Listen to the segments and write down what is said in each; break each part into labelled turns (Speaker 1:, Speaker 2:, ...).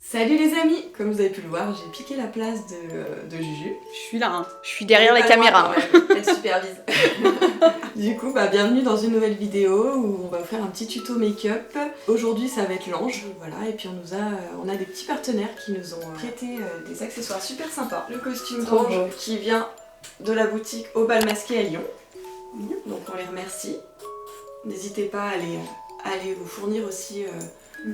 Speaker 1: Salut les amis! Comme vous avez pu le voir, j'ai piqué la place de Juju.
Speaker 2: Je suis là, hein. Je suis derrière la caméra.
Speaker 1: Elle supervise. Du coup, bienvenue dans une nouvelle vidéo où on va vous faire un petit tuto make-up. Aujourd'hui, ça va être l'ange, voilà. Et puis on a des petits partenaires qui nous ont prêté des accessoires super sympas. Le costume d'ange qui vient de la boutique Au Bal Masqué à Lyon. Donc on les remercie. N'hésitez pas à aller vous fournir aussi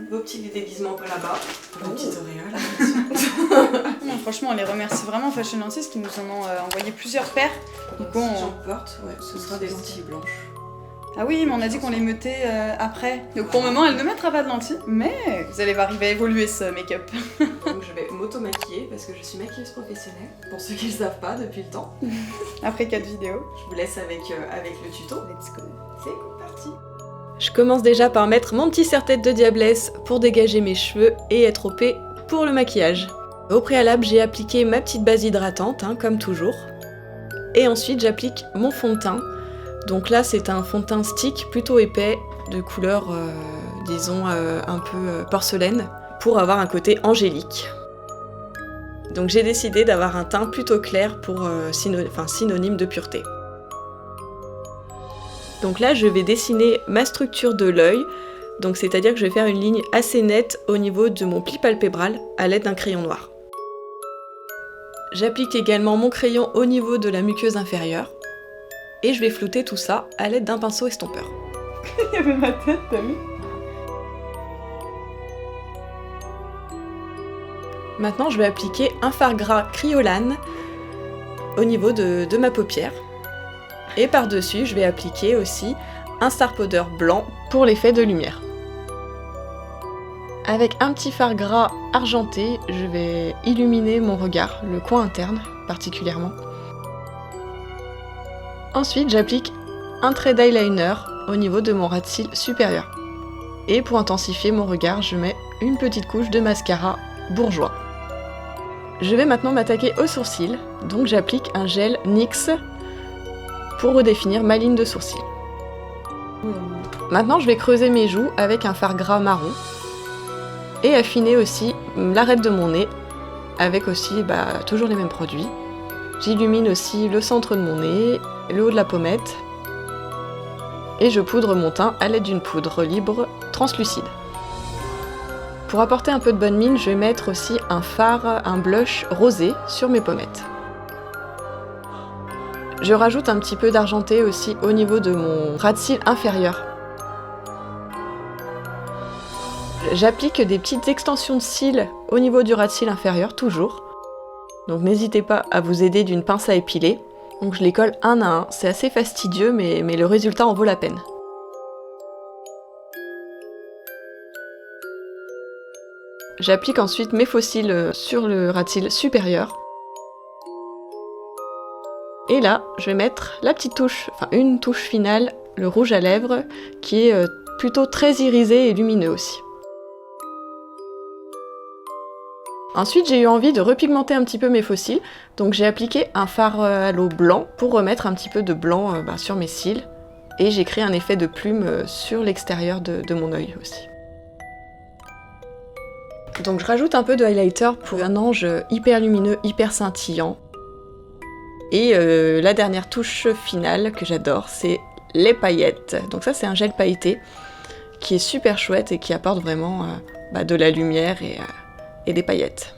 Speaker 1: vos petits déguisements là-bas. Vos petites auréoles.
Speaker 2: Non, franchement, on les remercie vraiment Fashion Lentilles qui nous en ont envoyé plusieurs paires.
Speaker 1: Donc si j'en porte, ouais, ce sera des lentilles blanches.
Speaker 2: Ah oui, mais on a dit qu'on les mettait après. Donc pour le moment, elle ne mettra pas de lentilles, mais vous allez arriver à évoluer ce make-up.
Speaker 1: Donc je vais m'auto-maquiller parce que je suis maquilleuse professionnelle. Pour ceux qui ne le savent pas depuis le temps.
Speaker 2: Après 4 vidéos.
Speaker 1: Je vous laisse avec le tuto.
Speaker 2: Let's go.
Speaker 1: C'est parti. Je commence déjà par mettre mon petit serre-tête de diablesse pour dégager mes cheveux et être OP pour le maquillage. Au préalable, j'ai appliqué ma petite base hydratante, comme toujours. Et ensuite, j'applique mon fond de teint. Donc là, c'est un fond de teint stick plutôt épais, de couleur, disons, un peu porcelaine, pour avoir un côté angélique. Donc j'ai décidé d'avoir un teint plutôt clair pour synonyme de pureté. Donc là, je vais dessiner ma structure de l'œil, donc c'est-à-dire que je vais faire une ligne assez nette au niveau de mon pli palpébral à l'aide d'un crayon noir. J'applique également mon crayon au niveau de la muqueuse inférieure et je vais flouter tout ça à l'aide d'un pinceau estompeur.
Speaker 2: Il y avait ma tête, t'as vu?
Speaker 1: Maintenant, je vais appliquer un fard gras Kryolan au niveau de ma paupière. Et par-dessus, je vais appliquer aussi un star powder blanc pour l'effet de lumière. Avec un petit fard gras argenté, je vais illuminer mon regard, le coin interne particulièrement. Ensuite, j'applique un trait d'eyeliner au niveau de mon ras de cils supérieur. Et pour intensifier mon regard, je mets une petite couche de mascara bourgeois. Je vais maintenant m'attaquer aux sourcils, donc j'applique un gel NYX pour redéfinir ma ligne de sourcils. Maintenant, je vais creuser mes joues avec un fard gras marron et affiner aussi l'arête de mon nez avec aussi toujours les mêmes produits. J'illumine aussi le centre de mon nez, le haut de la pommette et je poudre mon teint à l'aide d'une poudre libre translucide. Pour apporter un peu de bonne mine, je vais mettre aussi un blush rosé sur mes pommettes. Je rajoute un petit peu d'argenté aussi au niveau de mon ras de cils inférieur. J'applique des petites extensions de cils au niveau du ras de cils inférieur, toujours. Donc n'hésitez pas à vous aider d'une pince à épiler. Donc je les colle un à un, c'est assez fastidieux mais le résultat en vaut la peine. J'applique ensuite mes faux cils sur le ras de cils supérieur. Et là, je vais mettre la petite touche, une touche finale, le rouge à lèvres, qui est plutôt très irisé et lumineux aussi. Ensuite, j'ai eu envie de repigmenter un petit peu mes faux cils, donc j'ai appliqué un fard à l'eau blanc pour remettre un petit peu de blanc sur mes cils, et j'ai créé un effet de plume sur l'extérieur de mon œil aussi. Donc je rajoute un peu de highlighter pour un ange hyper lumineux, hyper scintillant. Et la dernière touche finale que j'adore, c'est les paillettes. Donc ça, c'est un gel pailleté qui est super chouette et qui apporte vraiment de la lumière et des paillettes.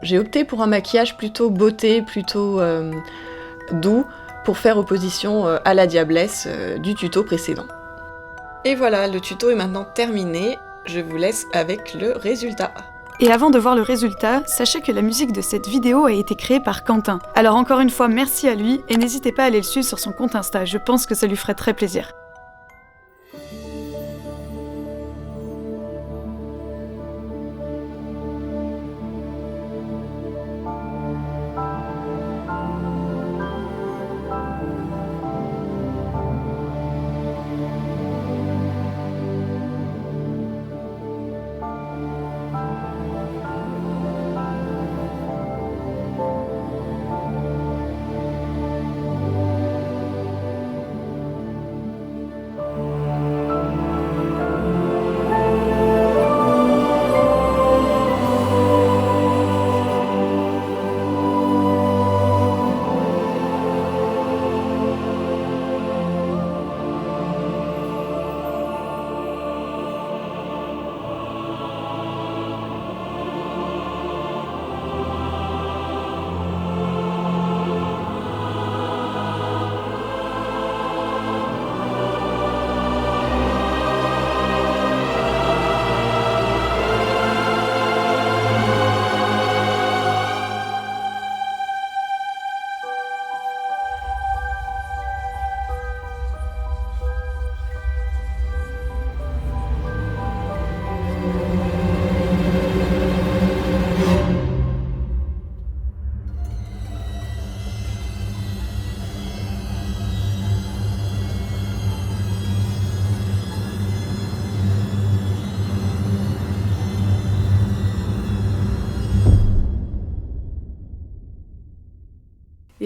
Speaker 1: J'ai opté pour un maquillage plutôt beauté, plutôt doux, pour faire opposition à la diablesse du tuto précédent. Et voilà, le tuto est maintenant terminé. Je vous laisse avec le résultat.
Speaker 2: Et avant de voir le résultat, sachez que la musique de cette vidéo a été créée par Quentin. Alors encore une fois, merci à lui, et n'hésitez pas à aller le suivre sur son compte Insta, je pense que ça lui ferait très plaisir.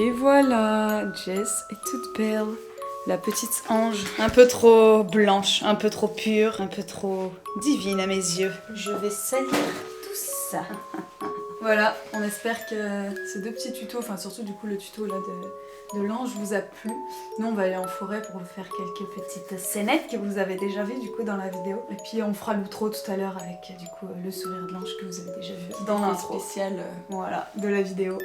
Speaker 2: Et voilà, Jess est toute belle. La petite ange, un peu trop blanche, un peu trop pure, un peu trop divine à mes yeux. Je vais salir tout ça. Voilà, on espère que ces 2 petits tutos, enfin surtout du coup le tuto là de l'ange vous a plu. Nous on va aller en forêt pour vous faire quelques petites scénettes que vous avez déjà vues du coup dans la vidéo. Et puis on fera l'outro tout à l'heure avec du coup le sourire de l'ange que vous avez déjà vu dans l'intro spécial voilà, de la vidéo.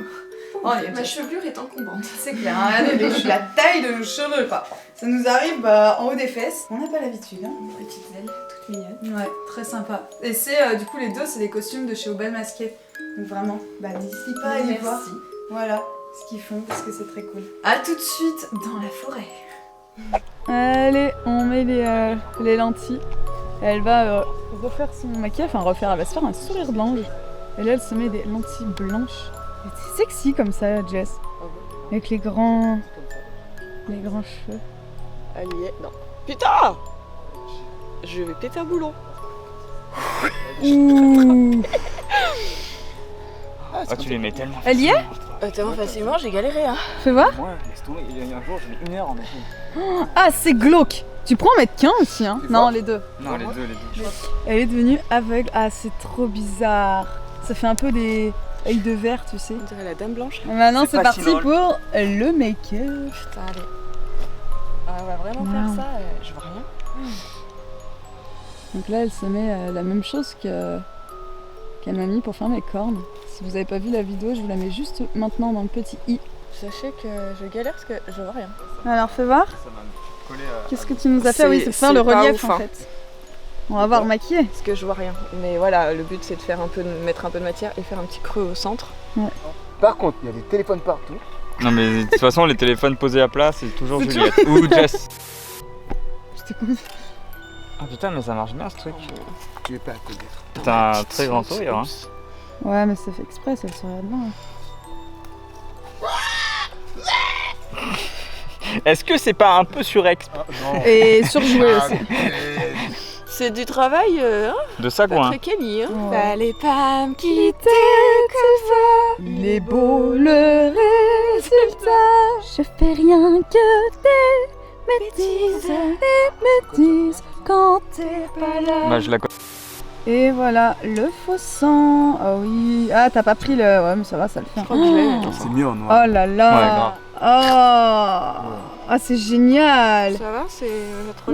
Speaker 1: Oh, ma chevelure est encombrante.
Speaker 2: C'est clair, hein, regardez, je suis la taille de nos cheveux quoi. Ça nous arrive en haut des fesses. On n'a pas l'habitude. Hein.
Speaker 1: Petites ailes, toutes mignonnes.
Speaker 2: Ouais, très sympa. Et c'est du coup les 2 c'est des costumes de chez Au Bal Masqué. Donc vraiment, n'hésitez pas à aller voir. Voilà ce qu'ils font parce que c'est très cool. A tout de suite dans la forêt. Allez, on met les lentilles. Elle va refaire son maquillage, elle va se faire un sourire de l'ange. Et là elle se met des lentilles blanches. Et c'est sexy comme ça, Jess. Avec les grands cheveux.
Speaker 1: Elle y est. Non. Putain! Je vais péter un boulon.
Speaker 2: Ouh.
Speaker 3: Ah, tu les mets tellement.
Speaker 2: Elle y est?
Speaker 1: Tellement facilement, j'ai galéré hein.
Speaker 2: Fais voir.
Speaker 3: Moi, laisse tomber, il y a un jour, j'ai mis 1 heure en machine.
Speaker 2: Ah, c'est glauque. Tu prends en mettre qu'un aussi, hein? Non, les 2.
Speaker 3: Non, les deux.
Speaker 2: Elle est devenue aveugle. Ah, c'est trop bizarre. Ça fait un peu des œils de verre, tu sais.
Speaker 1: On dirait la dame blanche.
Speaker 2: Et maintenant, c'est
Speaker 3: pas
Speaker 2: parti
Speaker 3: si drôle.
Speaker 2: pour le make-up.
Speaker 1: Putain, allez. Ah, on va vraiment faire ça, je vois rien.
Speaker 2: Donc là, elle se met la même chose qu'elle m'a mis pour faire mes cornes. Si vous n'avez pas vu la vidéo, je vous la mets juste maintenant dans le petit i.
Speaker 1: Sachez que je galère parce que je vois rien.
Speaker 2: Alors, fais voir.
Speaker 3: Ça m'a collé à...
Speaker 2: Qu'est-ce que tu nous as fait? Oui, c'est faire le
Speaker 1: pas
Speaker 2: relief
Speaker 1: ouf,
Speaker 2: en
Speaker 1: hein.
Speaker 2: fait. On va voir maquillé.
Speaker 1: Parce que je vois rien. Mais voilà, le but c'est de faire mettre un peu de matière et faire un petit creux au centre.
Speaker 4: Par contre, il y a des téléphones partout.
Speaker 3: Non mais de toute façon, les téléphones posés à plat, c'est toujours Juliette ou Jess.
Speaker 2: J'étais combien?
Speaker 3: Ah putain, mais ça marche bien ce truc.
Speaker 4: Tu es pas à connaître.
Speaker 3: T'as un très grand sourire, hein.
Speaker 2: Ouais, mais ça fait exprès, ça se regarde bien.
Speaker 3: Est-ce que c'est pas un peu surexp
Speaker 2: Et surjoué aussi.
Speaker 1: C'est du travail
Speaker 3: de ça
Speaker 1: pas
Speaker 3: quoi?
Speaker 1: très quali. Hein.
Speaker 2: Ouais.
Speaker 1: Fallait pas me quitter
Speaker 2: Il est beau le résultat. Je fais rien que des bêtises quand t'es pas là.
Speaker 3: Bah je la connais.
Speaker 2: Et voilà le faux sang. Oh oui. Ah, t'as pas pris le. Ouais, mais ça va, ça le fait.
Speaker 1: Je crois que je l'ai.
Speaker 4: C'est mieux en noir.
Speaker 2: Oh là
Speaker 3: Ouais,
Speaker 2: là.
Speaker 3: grave.
Speaker 2: Oh. Ah, c'est génial.
Speaker 1: Ça va, c'est trop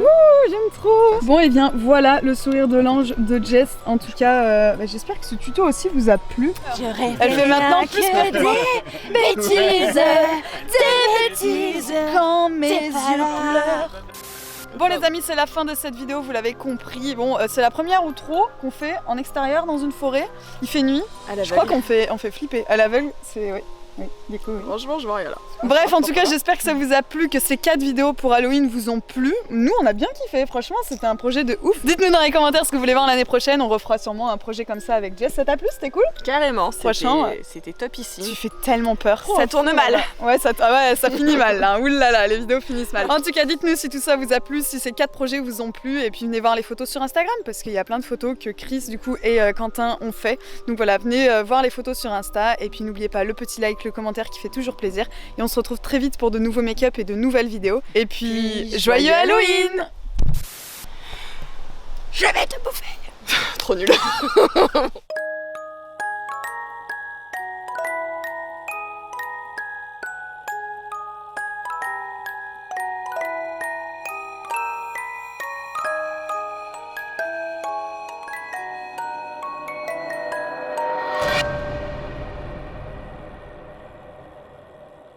Speaker 2: J'aime trop. Bon, et bien voilà le sourire de l'ange de Jess. En tout cas, j'espère que ce tuto aussi vous a plu. Elle fait maintenant plus peur que moi.
Speaker 5: Bêtises
Speaker 2: Quand mes yeux pleurent. Bon les amis, c'est la fin de cette vidéo, vous l'avez compris. Bon, c'est la première outro qu'on fait en extérieur dans une forêt. Il fait nuit. Je crois qu'on fait flipper. À l'aveugle, c'est oui, du coup, oui.
Speaker 1: Franchement, je vois rien là.
Speaker 2: Bref, en tout cas, j'espère que ça vous a plu, que ces 4 vidéos pour Halloween vous ont plu. Nous, on a bien kiffé, franchement, c'était un projet de ouf. Dites-nous dans les commentaires ce que vous voulez voir l'année prochaine, on refera sûrement un projet comme ça avec Jess. Ça t'a plu? C'était cool?
Speaker 1: Carrément,
Speaker 2: Franchement,
Speaker 1: c'était topissime.
Speaker 2: Tu fais tellement peur.
Speaker 1: Ça tourne mal.
Speaker 2: Ouais, ça finit mal là. Ouh là là, les vidéos finissent mal. En tout cas, dites-nous si tout ça vous a plu, si ces 4 projets vous ont plu, et puis venez voir les photos sur Instagram parce qu'il y a plein de photos que Chris du coup et Quentin ont fait. Donc voilà, venez voir les photos sur Insta, et puis n'oubliez pas le petit like, le commentaire qui fait toujours plaisir. Et on se retrouve très vite pour de nouveaux make-up et de nouvelles vidéos. Et puis, joyeux Halloween!
Speaker 1: Je vais te bouffer. Trop nul.